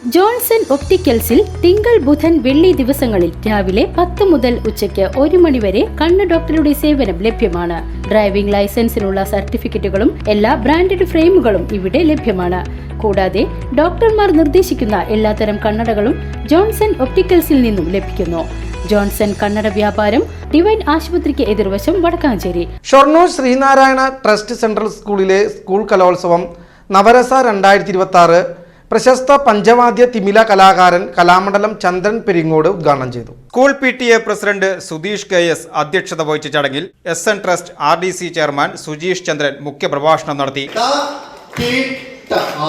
Johnson ഒപ്റ്റിക്കൽസിൽ തിങ്കൾ ബുധൻ വെള്ളി ദിവസങ്ങളിൽ രാവിലെ 10 മുതൽ ഉച്ചയ്ക്ക് 1 മണി വരെ കണ്ണ് ഡോക്ടറുടെ സേവനം ലഭ്യമാണ്. ഡ്രൈവിംഗ് ലൈസൻസിനുള്ള സർട്ടിഫിക്കറ്റുകളും എല്ലാ ബ്രാൻഡഡ് ഫ്രെയിമുകളും ഇവിടെ ലഭ്യമാണ്. കൂടാതെ ഡോക്ടർമാർ നിർദ്ദേശിക്കുന്ന എല്ലാത്തരം കണ്ണടകളും ജോൺസൺ ഒപ്റ്റിക്കൽസിൽ നിന്നും ലഭിക്കുന്നു. ജോൺസൺ കണ്ണട വ്യാപാരം ഡിവൈൻ ആശുപത്രിക്ക് എതിർവശം വടക്കാഞ്ചേരി. ഷൊർണൂർ ശ്രീനാരായണ ട്രസ്റ്റ് സെൻട്രൽ സ്കൂളിലെ സ്കൂൾ കലോത്സവം നവരസ 2026 പ്രശസ്ത പഞ്ചവാദ്യ തിമില കലാകാരൻ കലാമണ്ഡലം ചന്ദ്രൻ പെരിങ്ങോട് ഉദ്ഘാടനം ചെയ്തു. School PTA president Sudheesh KS അധ്യക്ഷത വഹിച്ച ചടങ്ങിൽ SN trust RDC chairman Sujeesh Chandran മുഖ്യപ്രഭാഷണം നടത്തി.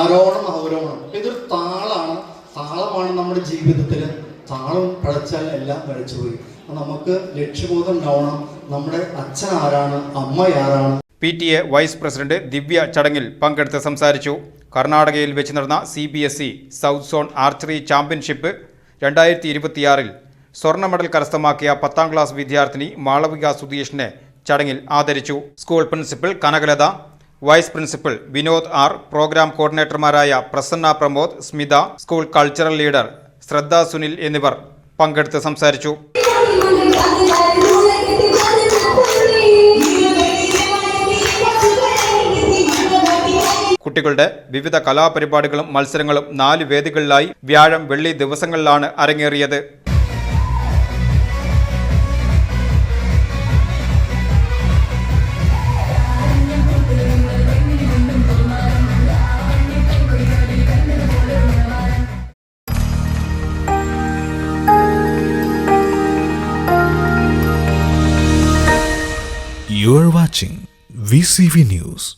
ആരോഹണം അവരോഹണം ഇതൊരു താളമാണ് നമ്മുടെ ജീവിതത്തിൽ. താളം പഠിച്ചാൽ എല്ലാം പഠിച്ചുപോയി. നമുക്ക് ലക്ഷ്യബോധം ഉണ്ടാവണം. നമ്മുടെ അച്ഛൻ ആരാണ്, അമ്മ ആരാണ്. PTA വൈസ് പ്രസിഡന്റ് ദിവ്യ ചടങ്ങിൽ പങ്കെടുത്ത് സംസാരിച്ചു. കർണാടകയിൽ വെച്ച് നടന്ന CBSE south zone archery championship 2026 സ്വർണ്ണ മെഡൽ കരസ്ഥമാക്കിയ 10ാം ക്ലാസ് വിദ്യാർത്ഥിനി മാളവിക സുധീഷിനെ ചടങ്ങിൽ ആദരിച്ചു. School principal Kanakalatha, vice principal Vinod R, programme കോർഡിനേറ്റർമാരായ Prasanna Pramod, Smitha, school cultural leader Shraddha Sunil എന്നിവർ പങ്കെടുത്ത് സംസാരിച്ചു. കുട്ടികളുടെ വിവിധ കലാപരിപാടികളും മത്സരങ്ങളും 4 വേദികളിലായി വ്യാഴം വെള്ളി ദിവസങ്ങളിലാണ് അരങ്ങേറിയത്. You are watching VCV News.